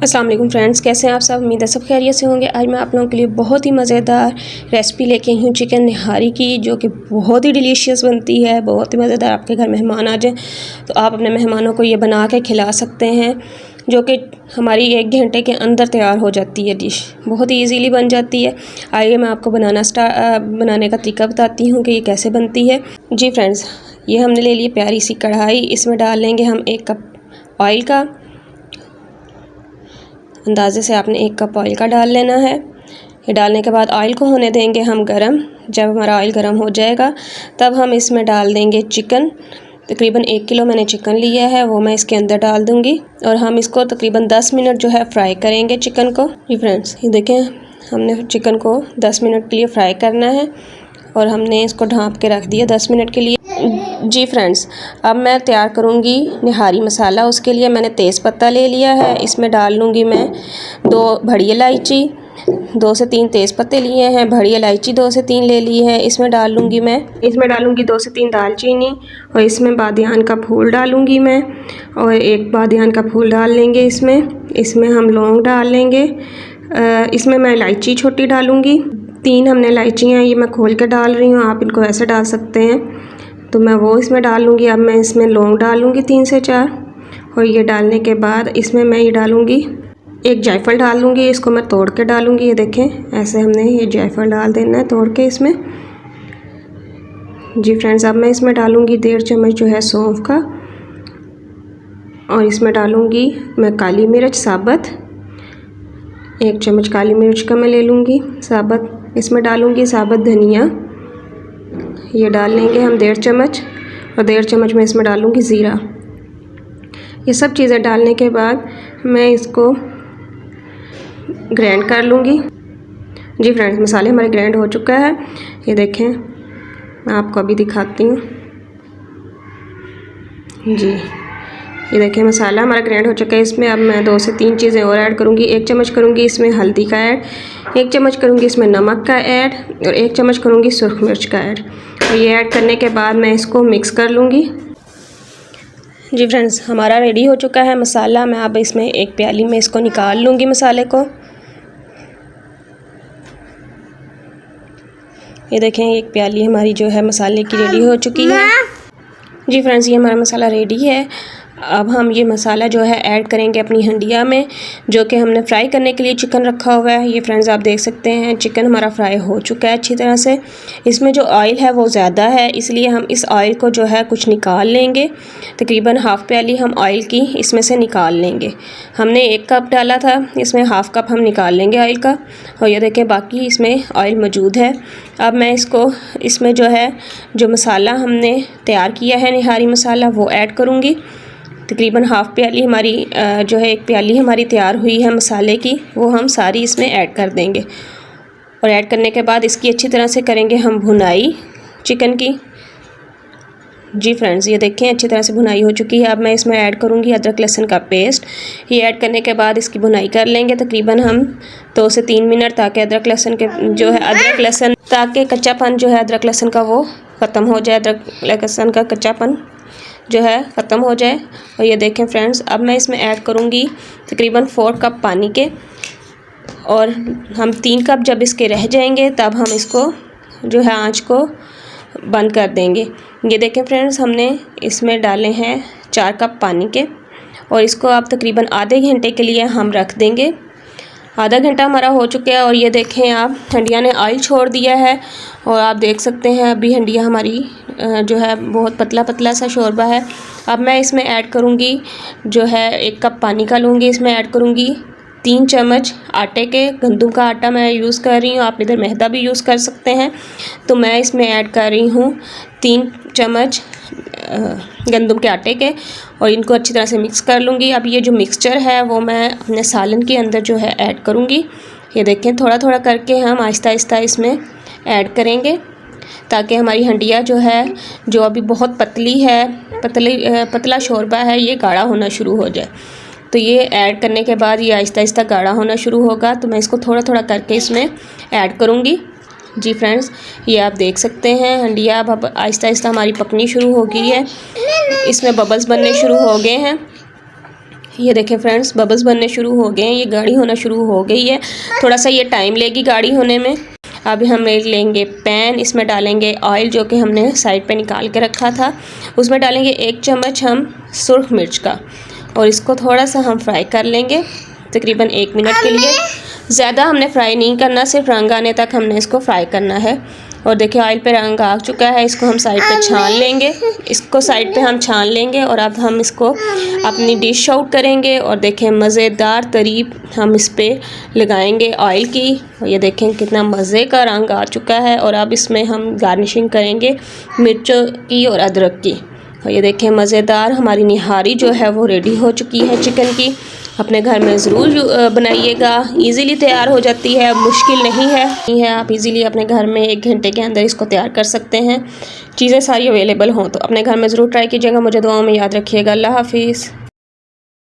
अस्सलाम वालेकुम फ्रेंड्स, कैसे हैं आप सब। उम्मीद है सब खैरियत से होंगे। आज मैं आप लोगों के लिए बहुत ही मज़ेदार रेसिपी लेके आई हूँ चिकन निहारी की, जो कि बहुत ही डिलीशियस बनती है, बहुत ही मज़ेदार। आपके घर मेहमान आ जाए तो आप अपने मेहमानों को ये बना के खिला सकते हैं, जो कि हमारी 1 घंटे के अंदर तैयार हो जाती है। डिश बहुत ही ईजीली बन जाती है। आइए मैं आपको बनाने का तरीका बताती हूँ कि ये कैसे बनती है। जी फ्रेंड्स, ये हमने ले ली प्यारी सी कढ़ाई। इसमें डाल लेंगे हम 1 कप ऑयल का। अंदाज़े से आपने 1 कप ऑयल का डाल लेना है। ये डालने के बाद ऑयल को होने देंगे हम गरम। जब हमारा ऑयल गरम हो जाएगा तब हम इसमें डाल देंगे चिकन। तकरीबन 1 किलो मैंने चिकन लिया है, वो मैं इसके अंदर डाल दूंगी और हम इसको तकरीबन 10 मिनट जो है फ्राई करेंगे चिकन को। जी फ्रेंड्स, ये देखें हमने चिकन को 10 मिनट के लिए फ्राई करना है और हमने इसको ढाँप के रख दिया 10 मिनट के लिए। जी फ्रेंड्स, अब मैं तैयार करूँगी निहारी मसाला। उसके लिए मैंने तेज़पत्ता ले लिया है। इसमें डाल लूँगी मैं 2 बड़ी इलायची, 2 से 3 तेज़पत्ते लिए हैं। बड़ी इलायची 2 से 3 ले ली है। इसमें डाल लूँगी 2 से 3 दालचीनी और इसमें बादियान का फूल डालूँगी मैं, और 1 बादियान का फूल डाल लेंगे इसमें हम लौंग डाल लेंगे। इसमें मैं इलायची छोटी डालूँगी। 3 हमने इलायचियाँ ये मैं खोल के डाल रही हूँ, आप इनको ऐसे डाल सकते हैं, तो मैं वो इसमें डाल लूँगी। अब मैं इसमें लौंग डालूँगी 3 से 4, और ये डालने के बाद इसमें मैं ये डालूँगी 1 जायफल डाल लूँगी। इसको मैं तोड़ के डालूँगी। ये देखें ऐसे हमने ये जायफल डाल देना है तोड़ के इसमें। जी फ्रेंड्स, अब मैं इसमें डालूँगी 1.5 चम्मच जो है सौंफ का, और इसमें डालूँगी मैं काली मिर्च साबुत। 1 चम्मच काली मिर्च का मैं ले लूँगी साबुत। इसमें डालूँगी साबुत धनिया, ये डाल लेंगे हम 1.5 चम्मच, और 1.5 चम्मच में इसमें डालूँगी ज़ीरा। ये सब चीज़ें डालने के बाद मैं इसको ग्राइंड कर लूँगी। जी फ्रेंड्स, मसाले हमारे ग्राइंड हो चुका है। ये देखें मैं आपको अभी दिखाती हूँ। जी ये देखें मसाला हमारा ग्राइंड हो चुका है। इसमें अब मैं 2 से 3 चीज़ें और ऐड करूँगी। 1 चम्मच करूँगी इसमें हल्दी का ऐड, 1 चम्मच करूँगी इसमें नमक का ऐड, और 1 चम्मच करूँगी सुरख मिर्च का ऐड। और ये ऐड करने के बाद मैं इसको मिक्स कर लूँगी। जी फ्रेंड्स, हमारा रेडी हो चुका है मसाला। मैं अब इसमें 1 प्याली में इसको निकाल लूँगी मसाले को। ये देखें 1 प्याली हमारी जो है मसाले की रेडी हो चुकी है। जी फ्रेंड्स, ये हमारा मसाला रेडी है। अब हम ये मसाला जो है ऐड करेंगे अपनी हंडिया में, जो कि हमने फ्राई करने के लिए चिकन रखा हुआ है। ये फ्रेंड्स आप देख सकते हैं चिकन हमारा फ्राई हो चुका है अच्छी तरह से। इसमें जो ऑयल है वो ज़्यादा है, इसलिए हम इस ऑयल को जो है कुछ निकाल लेंगे। तकरीबन हाफ़ प्याली हम ऑयल की इसमें से निकाल लेंगे। हमने 1 कप डाला था, इसमें हाफ़ कप हम निकाल लेंगे ऑयल का, और ये देखें बाकी इसमें ऑयल मौजूद है। अब मैं इसमें जो मसाला हमने तैयार किया है निहारी मसाला, वो ऐड करूँगी। तकरीबन हाफ़ प्याली हमारी 1 प्याली हमारी तैयार हुई है मसाले की, वो हम सारी इसमें ऐड कर देंगे। और ऐड करने के बाद इसकी अच्छी तरह से करेंगे हम भुनाई चिकन की। जी फ्रेंड्स, ये देखें अच्छी तरह से भुनाई हो चुकी है। अब मैं इसमें ऐड करूँगी अदरक लहसुन का पेस्ट। ये ऐड करने के बाद इसकी भुनाई कर लेंगे तकरीबन हम 2 से 3 मिनट, ताकि अदरक लहसुन ताकि कच्चापन जो है अदरक लहसुन का वो ख़त्म हो जाए, अदरक लहसुन का कच्चापन जो है ख़त्म हो जाए। और ये देखें फ्रेंड्स, अब मैं इसमें ऐड करूँगी तकरीबन 4 कप पानी के, और हम 3 कप जब इसके रह जाएंगे तब हम इसको जो है आँच को बंद कर देंगे। ये देखें फ्रेंड्स, हमने इसमें डाले हैं 4 कप पानी के, और इसको आप तकरीबन आधे घंटे के लिए हम रख देंगे। आधा घंटा हमारा हो चुका है, और ये देखें आप हंडिया ने ऑयल छोड़ दिया है, और आप देख सकते हैं अभी हंडिया हमारी जो है बहुत पतला पतला सा शोरबा है। अब मैं इसमें ऐड करूँगी 1 कप पानी का लूँगी। इसमें ऐड करूँगी 3 चम्मच आटे के, गंदम का आटा मैं यूज़ कर रही हूँ, आप इधर मैदा भी यूज़ कर सकते हैं। तो मैं इसमें ऐड कर रही हूँ 3 चम्मच गंदम के आटे के, और इनको अच्छी तरह से मिक्स कर लूँगी। अब ये जो मिक्सचर है वो मैं अपने सालन के अंदर जो है ऐड करूँगी। ये देखें थोड़ा थोड़ा करके हम आहिस्ता आहिस्ता इसमें ऐड करेंगे, ताकि हमारी हंडिया जो अभी बहुत पतली है, पतला शोरबा है, ये गाढ़ा होना शुरू हो जाए। तो ये ऐड करने के बाद ये आहिस्ता आहिस्ता गाढ़ा होना शुरू होगा, तो मैं इसको थोड़ा थोड़ा करके इसमें ऐड करूँगी। जी फ्रेंड्स, ये आप देख सकते हैं हंडिया अब आहिस्ता आहिस्ता हमारी पकनी शुरू हो गई है, इसमें बबल्स बनने शुरू हो गए हैं। ये देखें फ्रेंड्स, बबल्स बनने शुरू हो गए हैं, ये गाढ़ी होना शुरू हो गई है। थोड़ा सा ये टाइम लेगी गाढ़ी होने में। अभी हम लेंगे पैन, इसमें डालेंगे ऑयल जो कि हमने साइड पे निकाल के रखा था। उसमें डालेंगे 1 चम्मच हम सुर्ख मिर्च का, और इसको थोड़ा सा हम फ्राई कर लेंगे तकरीबन 1 मिनट के लिए। ज़्यादा हमने फ्राई नहीं करना, सिर्फ रंग आने तक हमने इसको फ्राई करना है। और देखिए ऑयल पे रंग आ चुका है, इसको हम साइड पे छान लेंगे। इसको साइड पे हम छान लेंगे और अब हम इसको अपनी डिश आउट करेंगे। और देखें मज़ेदार तरीब हम इस पे लगाएंगे ऑयल की। ये देखें कितना मज़े का रंग आ चुका है। और अब इसमें हम गार्निशिंग करेंगे मिर्चों की और अदरक की। और ये देखें मज़ेदार हमारी निहारी जो है वो रेडी हो चुकी है चिकन की। अपने घर में ज़रूर बनाइएगा, इजीली तैयार हो जाती है, मुश्किल नहीं है। आप इजीली अपने घर में 1 घंटे के अंदर इसको तैयार कर सकते हैं। चीज़ें सारी अवेलेबल हों तो अपने घर में ज़रूर ट्राई कीजिएगा। मुझे दुआओं में याद रखिएगा। अल्लाह हाफिज़।